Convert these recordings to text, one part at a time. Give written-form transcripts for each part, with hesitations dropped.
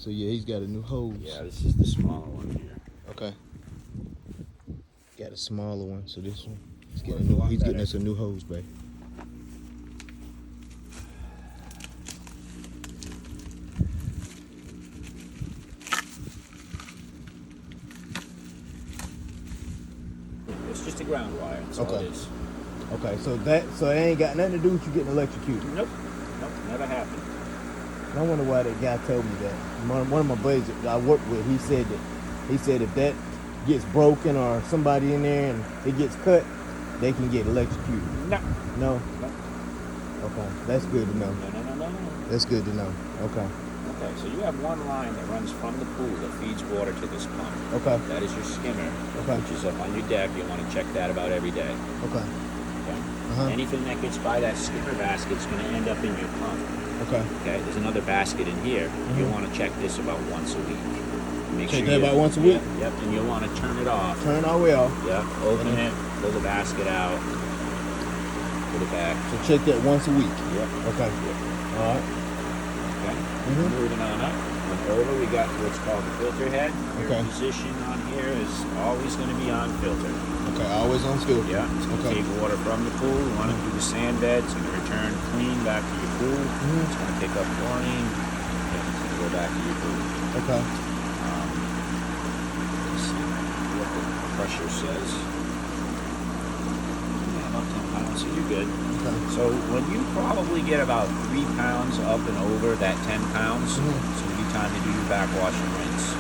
So yeah, he's got a new hose. Yeah, this is the smaller one here. Okay. Got a smaller one, so this one he's getting us a new hose, babe. It's just a ground wire. That's all it is. Okay, so it ain't got nothing to do with you getting electrocuted. Nope, never happened. I wonder why that guy told me that. One of my buddies that I work with, he said if that gets broken or somebody in there and it gets cut, they can get electrocuted. No. Okay, that's good to know. No. That's good to know. Okay. Okay, so you have one line that runs from the pool that feeds water to this pump. Okay. That is your skimmer, which is up on your deck. You want to check that about every day. Okay. Anything that gets by that skimmer basket is going to end up in your pump. Okay. There's another basket in here. You want to check this about once a week. Check that about once a week? Yep, and you'll want to turn it off. Turn it all the way off. Yep, open it, pull the basket out, put it back. So check that once a week? Yep. Okay. Yep. All right. Okay. Moving on up. Over, we got what's called the filter head. Your position on here is always going to be on filter. Okay, always on filter. Yeah, it's going to take water from the pool. We want it through the sand bed. It's going to return clean back to your pool. It's going to pick up chlorine. It's going to go back to your pool. Okay. Let's see what the pressure says. Yeah, about 10 pounds, so you're good. Okay. So when you probably get about 3 pounds up and over that 10 pounds, it's going to be time to do your backwash and rinse.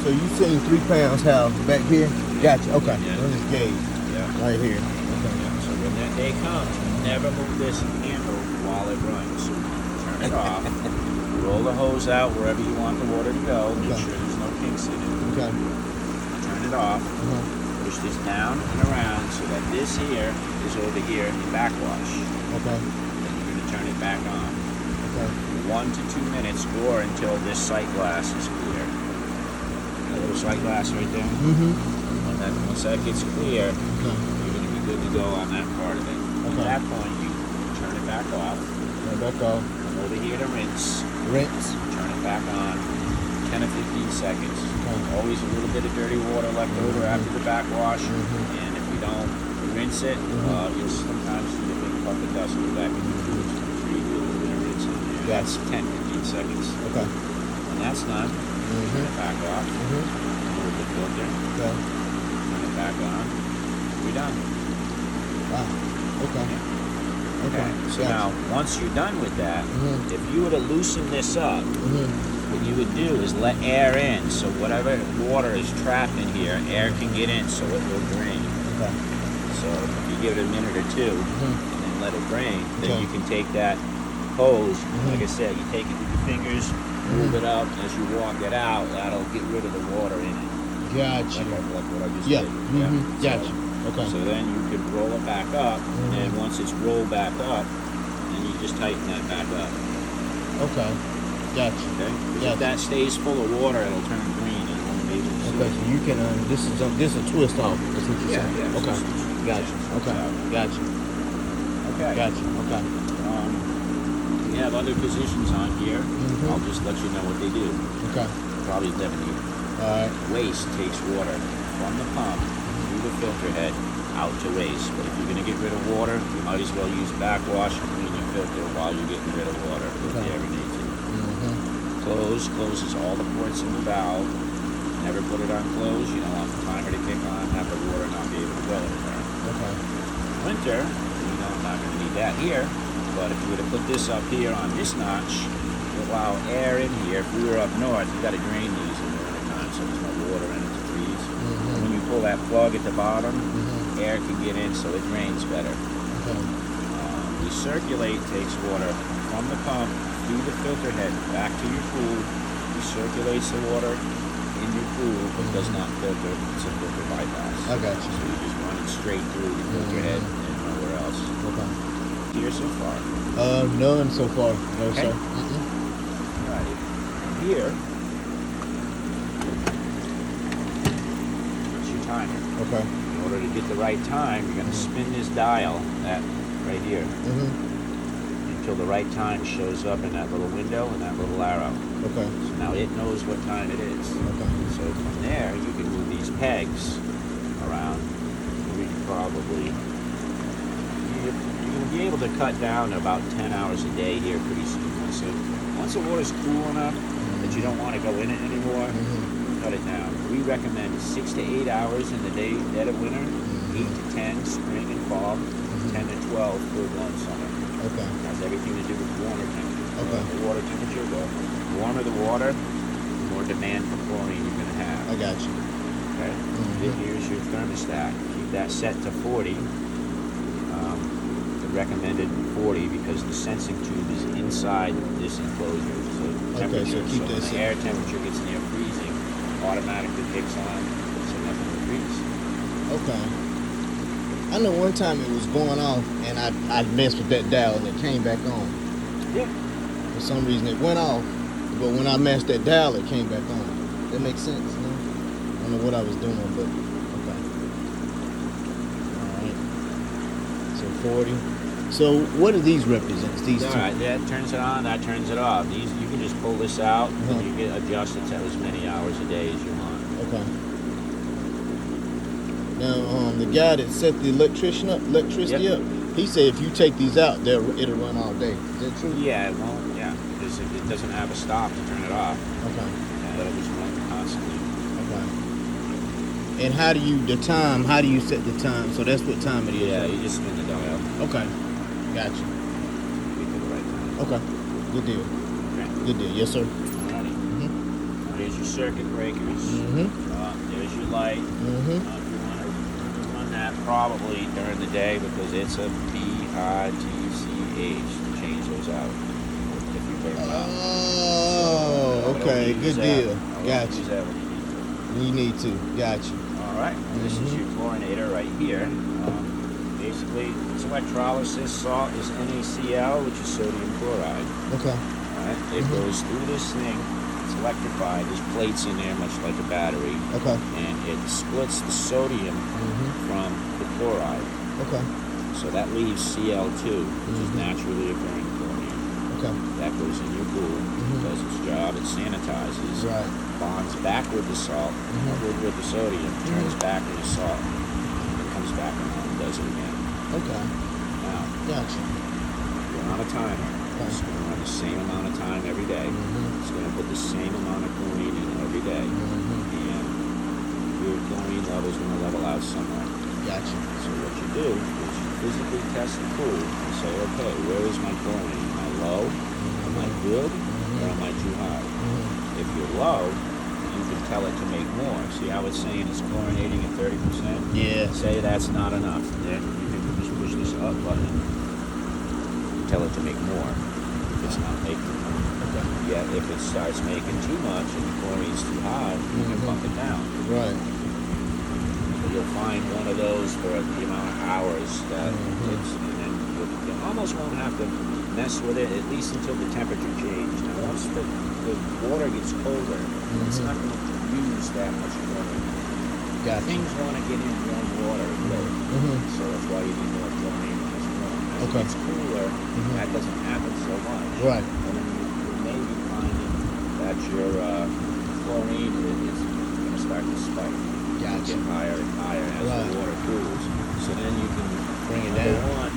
So you saying 3 pounds how? Back here? Gotcha. Okay. Yeah. On this gauge. Yeah. Right here. Okay. So when that day comes, never move this handle while it runs. So turn it off. Roll the hose out wherever you want the water to go. Make sure there's no kinks in it. Okay. Turn it off. Push this down and around so that this here is over here in the backwash. Okay. Then you're going to turn it back on. Okay. 1 to 2 minutes or until this sight glass is clear. That little sight glass right there. Once that gets clear, you're going to be good to go on that part of it. At that point, you turn it back off. Turn it back off. Come over here to rinse. Rinse. Turn it back on. 10 to 15 seconds. Always a little bit of dirty water left over after the backwash. And if you don't rinse it, you'll sometimes see a big puff of dust go back in the pool. So you do a little bit of rinse on there. That's 10, 15 seconds. Okay. When that's done, turn it back off. Move the filter. Turn it back on. You're done. Wow. Okay. Okay. So now, once you're done with that, if you were to loosen this up, what you would do is let air in, so whatever water is trapped in here, air can get in, so it will drain. Okay. So if you give it a minute or two and then let it drain, then you can take that hose. Like I said, you take it with your fingers, move it up. As you walk it out, that'll get rid of the water in it. Gotcha. Like what I just did. Gotcha. Okay. So then you can roll it back up, and once it's rolled back up, then you just tighten that back up. Okay. Gotcha. Okay. If that stays full of water, it'll turn green and it won't be able to see. Okay. So you can this is a twist off. That's what you're saying. Yeah. Okay. Gotcha. Okay. Gotcha. Okay. Gotcha. Okay. We have other positions on here. I'll just let you know what they do. Okay. Probably never need. All right. Waste takes water from the pump through the filter head out to waste. But if you're going to get rid of water, you might as well use backwash and clean your filter while you're getting rid of water if you ever need to. Closes all the ports in the valve. Never put it on close. You don't want the timer to kick on, have the water not be able to go anywhere. Okay. Winter, I'm not going to need that here. But if you were to put this up here on this notch, you allow air in here. If we were up north, you got to drain these in the wintertime so there's no water in it to freeze. When you pull that plug at the bottom, air can get in so it drains better. Recirculate takes water from the pump through the filter head back to your pool. Recirculates the water in your pool but does not filter. It's a filter bypass. I got you. So you just run it straight through the filter head and nowhere else. Okay. Here so far? None so far. No, sir. Alright. Here, it's your timer. Okay. In order to get the right time, you're going to spin this dial, that right here, until the right time shows up in that little window and that little arrow. Okay. So now it knows what time it is. Okay. So from there, you can move these pegs around. We can probably, you'll be able to cut down to about 10 hours a day here pretty soon. So once the water's cool enough that you don't want to go in it anymore, cut it down. We recommend 6 to 8 hours in the dead of winter, 8 to 10 spring and fall, 10 to 12 full blown summer. Okay. It has everything to do with water temperature. Okay. The water temperature, the warmer the water, the more demand for chlorine you're going to have. I got you. Okay. Here's your thermostat. Keep that set to 40. The recommended 40 because the sensing tube is inside this enclosure. So temperature, so keep when that the set. air temperature gets near freezing, automatically kicks on, so nothing will freeze. Okay. I know one time it was going off, and I messed with that dial, and it came back on. Yeah. For some reason, it went off, but when I messed that dial, it came back on. That makes sense, no? I don't know what I was doing, but okay. All right. So 40. So what do these represent? These All two? right, that turns it on, that turns it off. These you can just pull this out, and you get adjusted to as many hours a day as you want. Okay. Now, the guy that set the electricity up, he said if you take these out, it'll run all day. Is that true? Yeah, it won't. Yeah, because it doesn't have a stop to turn it off. Okay. Yeah, it'll just run constantly. Okay. And how do you set the time? So that's what time it is. Yeah, you just spin the dial. Okay. Gotcha. Wait for the right time. Okay. Good deal. Okay. Good deal. Yes, sir. Alrighty. Now here's your circuit breakers. There's your light. You want to run that probably during the day because it's a BITCH to change those out if you burn them out. Oh, okay. Good deal. Gotcha. Use that when you need to. You need to. Gotcha. All right. This is your chlorinator right here. Basically, it's electrolysis. Salt is NaCl, which is sodium chloride. Okay. All right. It goes through this thing. It's electrified. There's plates in there, much like a battery. Okay. And it splits the sodium from the chloride. Okay. So that leaves Cl2, which is naturally occurring chlorine. Okay. That goes in your pool, does its job. It sanitizes, Right. bonds back with the salt, with the sodium, turns back into salt, and comes back around and does it again. Okay. Now, Gotcha. you're on a timer. It's going to run the same amount of time every day. It's going to put the same amount of chlorine in every day. And your chlorine level is going to level out somewhere. Gotcha. So what you do is you physically test the pool and say, okay, where is my chlorine? Am I low? Am I good? Or am I too high? If you're low, you can tell it to make more. See how it's saying it's chlorinating at 30%? Yeah. Say that's not enough. Then you can just push this up button and tell it to make more if it's not making more. Okay. Yet if it starts making too much and the chlorine's too high, you can bump it down. Right. So you'll find one of those for the amount of hours that it's, and then you almost won't have to mess with it, at least until the temperature changes. Now once the water gets colder, it's not going to use that much chlorine. Gotcha. Things want to get in warm water and live. So that's why you need more chlorine when it's warm. As it gets cooler, that doesn't happen so much. Right. And then you may be finding that your chlorine is going to start to spike. Gotcha. Get higher and higher as the water cools. So then you can Bring it number down. one,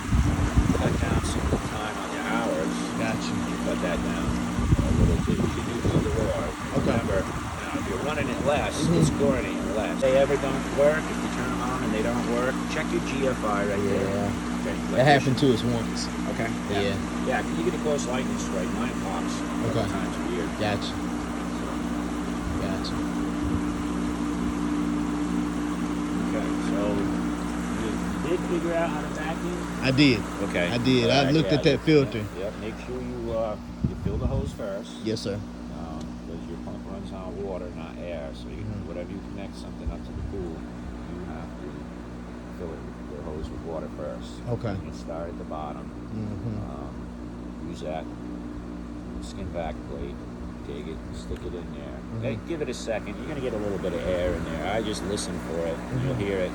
cut down some of the time on your hours. Gotcha. You cut that down a little too. You can do either or. Okay. Remember, now if you're running it less, it's chlorinating less. If they ever don't work, if you turn them on and they don't work, check your GFI right there. Okay. That happened to us once. Okay. Yeah. Yeah, you get a close lightning strike. Mine pops a couple times a year. Gotcha. Gotcha. Okay, so you did figure out how to vacuum? I did. Okay. I did. All I looked at that filter. Yep. Make sure you fill the hose first. Yes, sir. Because your pump runs on water, not air. So whatever you connect something up to the pool, you have to fill it with the hose with water first. Okay. You start at the bottom. Use that skin back plate. Take it, stick it in there. Okay, give it a second. You're gonna get a little bit of air in there. I just listen for it. You'll hear it.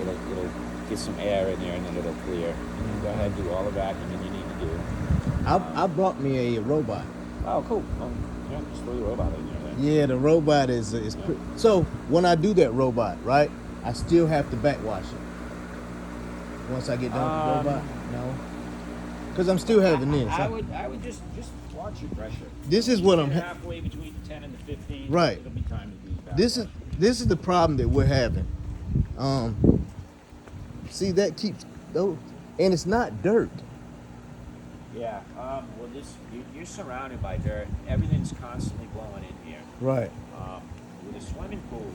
It'll get some air in there, and then it'll clear. Go ahead, do all the vacuuming you need to do. I brought me a robot. Oh, cool. Yeah, just throw the robot in there. Then. Yeah, the robot is so when I do that robot, right? I still have to backwash it. Once I get done with the robot, no, because I'm still having this. I would just watch your pressure. This is what I'm halfway between the 10 and the 15. Right. It'll be time to do that. This is the problem that we're having. See that keeps those, and it's not dirt. Yeah. Well, you're surrounded by dirt. Everything's constantly blowing in here. Right. With a swimming pool,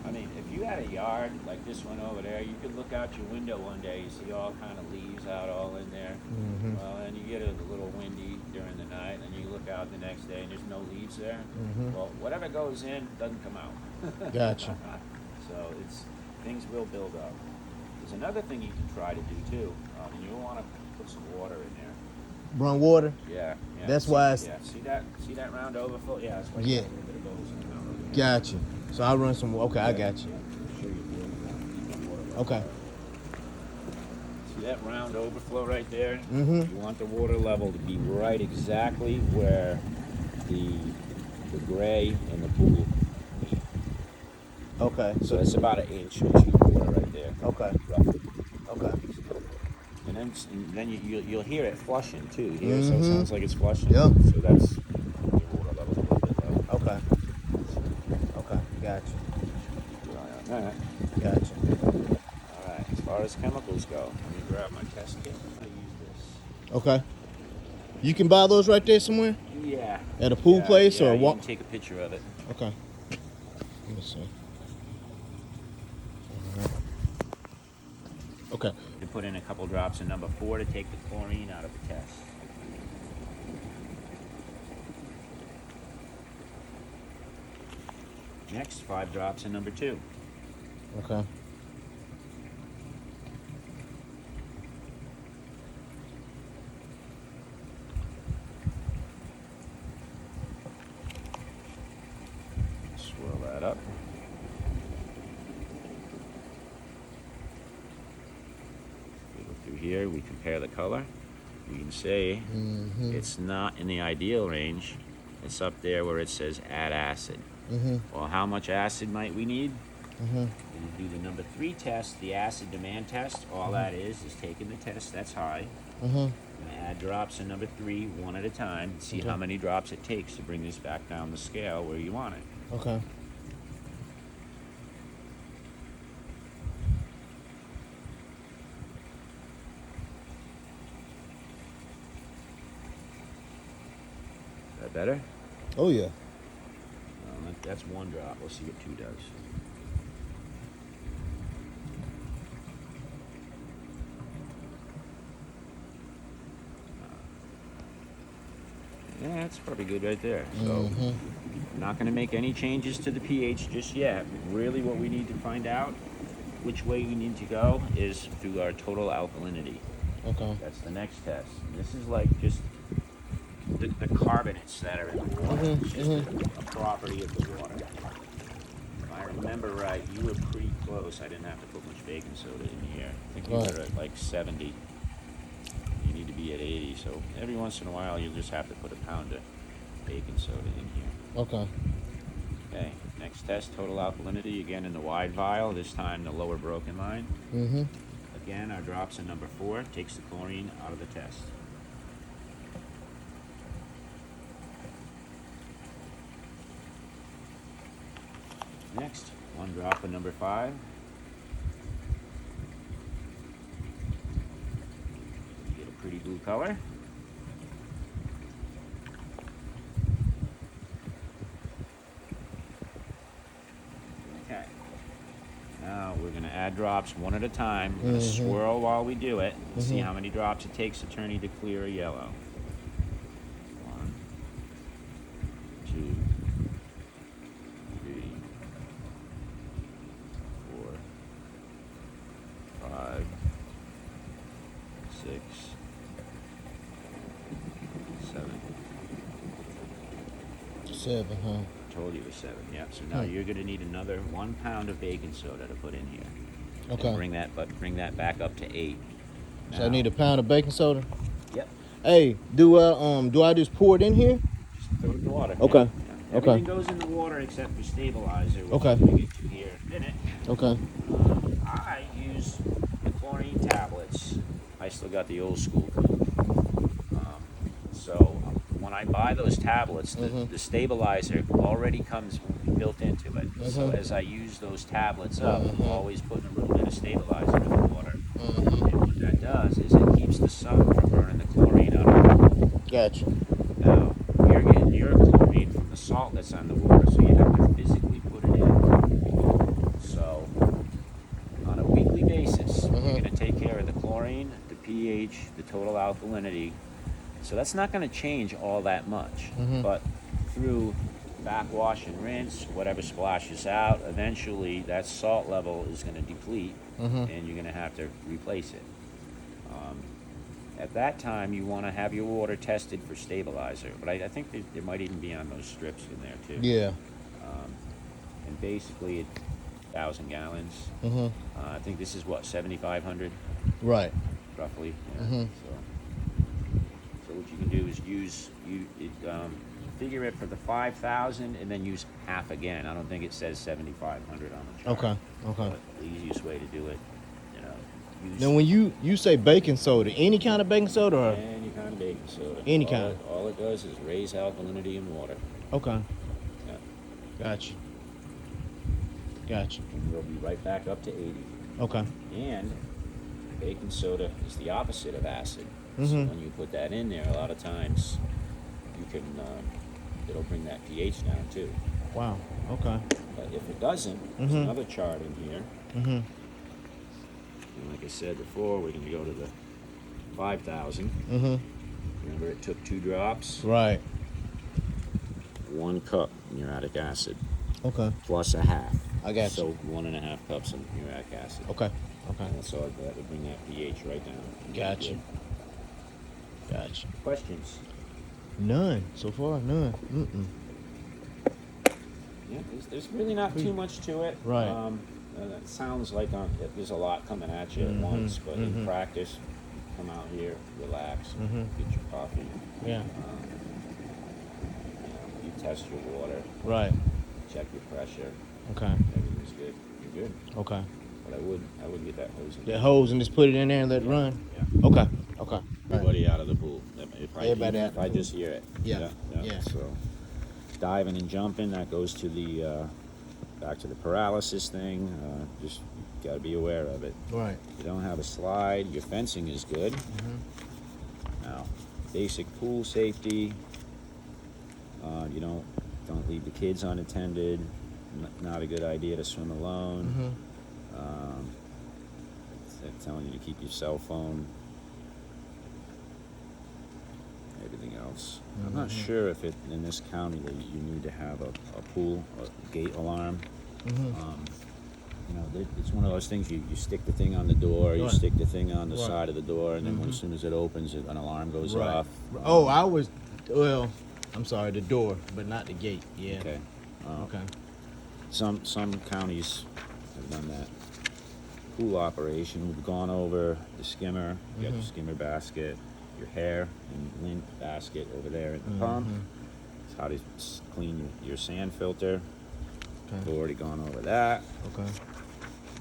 I mean, if you had a yard like this one over there, you could look out your window one day, you see all kind of leaves out all in there. Mm-hmm. Well, and you get a little windy during the night, and you look out the next day, and there's no leaves there. Mm-hmm. Well, whatever goes in doesn't come out. Gotcha. So things will build up. There's another thing you can try to do too. You want to put some water in there. Run water. Yeah. That's why. See that round overflow? Yeah. That's why. Yeah. A little bit of bubbles in the round. Gotcha. So I run some. Okay, I got you. Okay. See that round overflow right there? Mm-hmm. You want the water level to be right exactly where the gray and the pool meet. Okay. So that's about an inch of water right there. Okay. Roughly. Okay. And then you'll hear it flushing too. Here, so it Mm-hmm. sounds like it's flushing. Yep. So that's your water level's a little bit low. Okay. Okay. Gotcha. Keep an eye on that. Gotcha. All right. As far as chemicals go, let me grab my test kit. I use this. Okay. You can buy those right there somewhere? Yeah. At a pool place or you what? can take a picture of it. Okay. Let me see. Okay. You put in a couple drops of number 4 to take the chlorine out of the test. Next, 5 drops of number 2. Okay. Swirl that up. We go through here, we compare the color. We can say it's not in the ideal range. It's up there where it says add acid. Well, how much acid might we need? When you do the number 3 test, the acid demand test, all that is taking the test that's high. And add drops of number 3 one at a time. See how many drops it takes to bring this back down the scale where you want it. Okay. Is that better? Oh yeah. That's 1 drop. We'll see what 2 does. Yeah, that's probably good right there. So, I'm not going to make any changes to the pH just yet. Really, what we need to find out which way we need to go is through our total alkalinity. Okay. That's the next test. And this is like just the carbonates that are in the water. It's just a property of the water. If I remember right, you were pretty close. I didn't have to put much baking soda in here. I think you were at like 70. You need to be at 80. So every once in a while, you'll just have to put a pound of baking soda in here. Okay. Okay. Next test, total alkalinity. Again in the wide vial. This time the lower broken line. Again, our drops in number 4 takes the chlorine out of the test. Next, 1 drop of number 5. You get a pretty blue color. Okay. Now we're going to add drops 1 at a time. We're going to swirl while we do it and see how many drops it takes to turn either clear or yellow. 1, 2, 3, 4, 5, 6, 7. 7, huh? Told you it was 7. Yeah. So now you're going to need another 1 pound of baking soda to put in here. Okay. And bring that back up to 8. So I need a pound of baking soda. Yep. Hey, do I just pour it in here? Just throw it in the water. Okay. Yeah. Okay. Everything goes in the water except for stabilizer, which Okay. I'm going to get to here in a minute. Okay. I use the chlorine tablets. I still got the old school. So when I buy those tablets, the stabilizer already comes built into it. So as I use those tablets up, I'm always putting a little bit of stabilizer in the water. And what that does is it keeps the sun from burning the chlorine out of it. Gotcha. Now, you're getting your chlorine from the salt that's on the water, so you have to physically put it in. So on a weekly basis, you're going to take care of the chlorine, the pH, the total alkalinity. So that's not going to change all that much. But through backwash and rinse, whatever splashes out, eventually that salt level is going to deplete and you're going to have to replace it. At that time, you want to have your water tested for stabilizer. But I think there might even be on those strips in there too. Yeah. And basically, it's 1,000 gallons. I think this is what, 7,500 Right. roughly. Yeah. So what you can do is figure it for the 5,000 and then use half again. I don't think it says 7,500 on the chart. Okay. Okay. But the easiest way to do it, use Now, when you say baking soda, any kind of baking soda, or any kind of baking soda. Any all kind. All it does is raise alkalinity in water. okay, Yeah. gotcha. Gotcha. And we'll be right back up to 80. Okay. And baking soda is the opposite of acid. So Mhm. when you put that in there, a lot of times you can it'll bring that pH down too. Wow. Okay. But if it doesn't, there's another chart in here. Mhm. And like I said before, we're going to go to the 5,000. Mhm. Remember, it took 2 drops, Right. 1 cup muriatic acid, Okay. plus a half. I got So you. 1.5 cups of muriatic acid. Okay. Okay. And so that would bring that pH right down. Gotcha. Gotcha. Questions? None so far. None. Mm-mm. Yeah, there's really not too much to it. Right. It sounds like there's a lot coming at you at once, but in practice, come out here, relax, get your coffee. Yeah. You test your water, Right. check your pressure. Okay. Everything's good. You're good. Okay. But I would get that hose in. That hose and just put it in there and let it run. Yeah. Okay. Okay. Everybody out of the pool. Everybody out of If the I pool. just hear it. Yeah. Yeah. So diving and jumping, that goes to the back to the paralysis thing. Just got to be aware of it. Right. You don't have a slide. Your fencing is good. Now, basic pool safety. You don't leave the kids unattended. Not a good idea to swim alone. They're telling you to keep your cell phone. Everything else. I'm not sure if in this county that you need to have a pool, a gate alarm. It's one of those things you stick the thing on the door, you Right. stick the thing on the Right. side of the door, and then as soon as it opens, an alarm goes off. Oh, I'm sorry, the door, but not the gate. Yeah. Okay. Okay. Some counties have done that. Pool operation. We've gone over the skimmer. You got the skimmer basket, your hair and lint basket over there at the pump. It's how to clean your sand filter. Okay. We've already gone over that. Okay.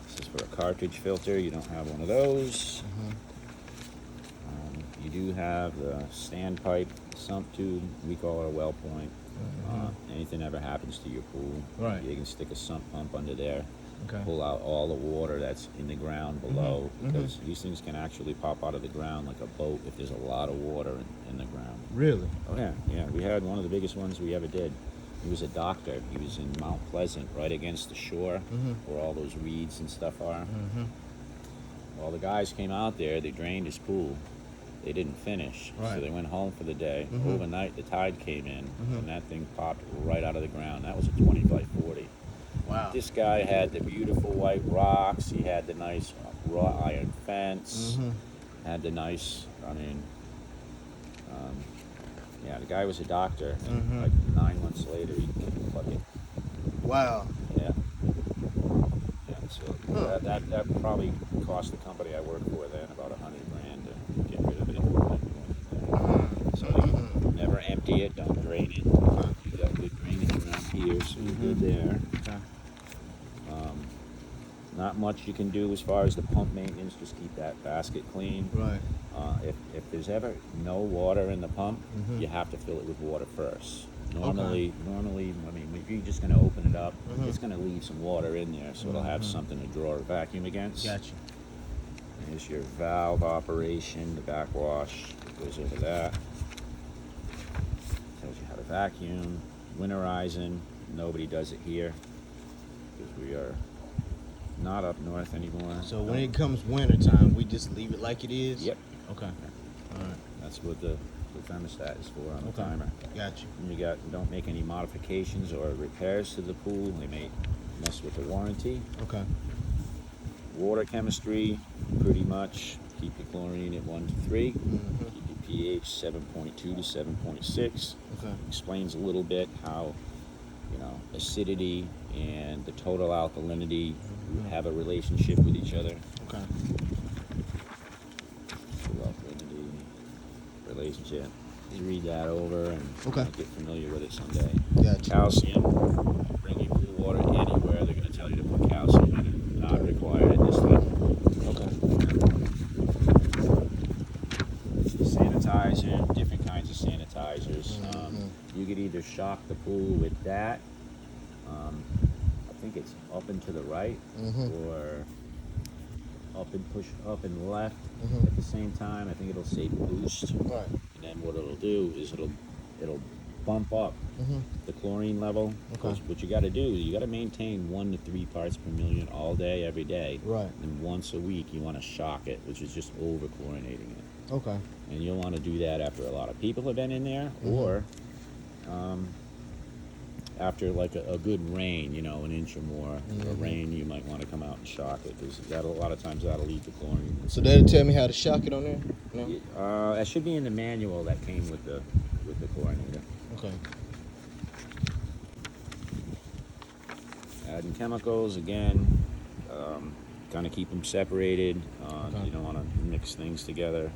This is for a cartridge filter. You don't have one of those. You do have the standpipe sump tube. We call it a well point. Anything ever happens to your pool, Right. you can stick a sump pump under there. Okay. Pull out all the water that's in the ground below, because these things can actually pop out of the ground like a boat if there's a lot of water in the ground. Really? Oh yeah. We had one of the biggest ones we ever did. He was a doctor. He was in Mount Pleasant, right against the shore, where all those reeds and stuff are. Well, the guys came out there. They drained his pool. They didn't finish, Right. so they went home for the day. Overnight, the tide came in, and that thing popped right out of the ground. That was a 20 by 40. Wow. This guy had the beautiful white rocks. He had the nice wrought iron fence. Had the nice, the guy was a doctor. And like 9 months later, he kicked the bucket. Wow. Yeah. So that probably cost the company I worked for then about $100,000 to get rid of it. So you never empty it, don't drain it. so you're good there. Okay. Not much you can do as far as the pump maintenance. Just keep that basket clean. Right. If there's ever no water in the pump, Mhm. you have to fill it with water first. Okay. Normally, I mean, if you're just going to open it up, Mhm. it's going to leave some water in there, so it'll have Mhm. something to draw a vacuum against. Gotcha. There's your valve operation, the backwash that goes over that. Tells you how to vacuum. Winterizing, nobody does it here because we are not up north anymore. So when it comes winter time, we just leave it like it is? Yep. Okay. All right. That's what the thermostat is for on the Okay. timer. Gotcha. And don't make any modifications or repairs to the pool. They may mess with the warranty. Okay. Water chemistry, pretty much keep your chlorine at 1 to 3. Mhm. Keep your pH 7.2 to 7.6. Okay. Explains a little bit how, acidity and the total alkalinity have a relationship with each other. Okay. Total alkalinity relationship. Just read that over and Okay. get familiar with it someday. Gotcha. Calcium. Bring your pool water anywhere. They're going to tell you to put calcium in it. Not required at this level. Okay. Sanitizer, different kinds of sanitizers. You could either shock the pool with that. I think it's up and to the right, or push up and left at the same time. I think it'll say boost. Right. And then what it'll do is it'll bump up the chlorine level. Okay. What you got to do is you got to maintain 1 to 3 parts per million all day, every day. Right. And once a week you want to shock it, which is just over chlorinating it. Okay. And you'll want to do that after a lot of people have been in there, or after like a good rain, an inch or more of rain, you might want to come out and shock it, because a lot of times that'll leave the chlorine. So that'll tell me how to shock it on there? No? That should be in the manual that came with the chlorinator. Okay. Adding chemicals again, kind of keep them separated. Okay. You don't want to mix things together.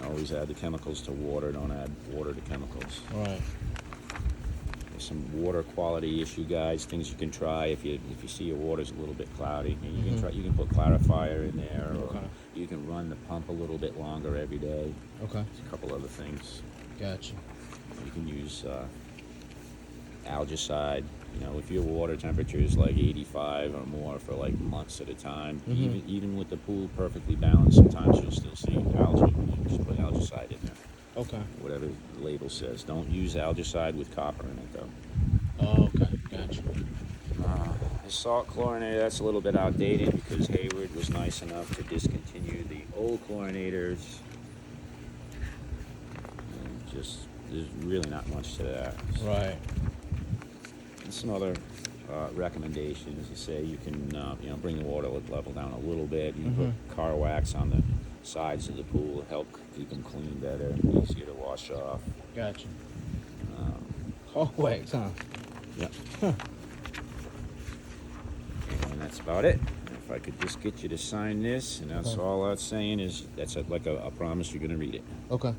Always add the chemicals to water. Don't add water to chemicals. All right. There's some water quality issue, guys. Things you can try if you see your water's a little bit cloudy. And you can put clarifier in there, or you can run the pump a little bit longer every day. Okay. There's a couple other things. Gotcha. You can use algicide. If your water temperature is like 85 or more for like months at a time, even with the pool perfectly balanced, sometimes you'll still see algae. You just put algicide in there. Okay. Whatever the label says. Don't use algicide with copper in it, though. Oh, okay. Gotcha. The salt chlorinator, that's a little bit outdated because Hayward was nice enough to discontinue the old chlorinators. And there's really not much to that. Right. And some other recommendations to say you can bring the water level down a little bit. You can put car wax on the sides of the pool to help keep them clean better, easier to wash off. Gotcha. Car wax, huh? Yeah. And that's about it. If I could just get you to sign this, and that's all that's saying is that's like a promise you're going to read it. Okay.